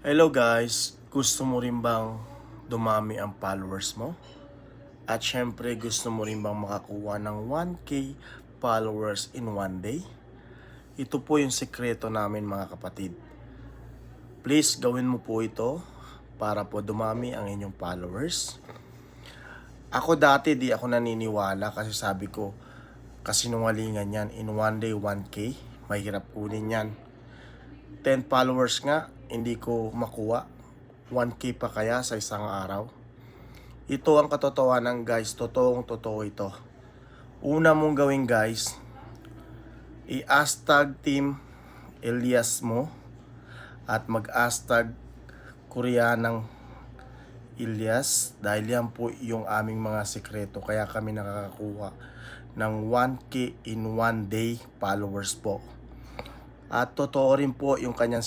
Hello guys, gusto mo rin bang dumami ang followers mo? At syempre gusto mo rin bang makakuha ng 1K followers in one day? Ito po yung sekreto namin mga kapatid. Please gawin mo po ito para po dumami ang inyong followers. Ako dati di ako naniniwala kasi sabi ko kasinungalingan yan, in one day 1K, mahirap kunin yan. 10 followers nga, hindi ko makuha. 1K pa kaya sa isang araw? Ito ang katotohanan guys, totoo ito. Una mong gawin guys, i-hashtag team Elias mo at mag-hashtag Koreanang Elias dahil yan po yung aming mga sekreto kaya kami nakakakuha ng 1K in one day followers po. At totoo rin po yung kanyang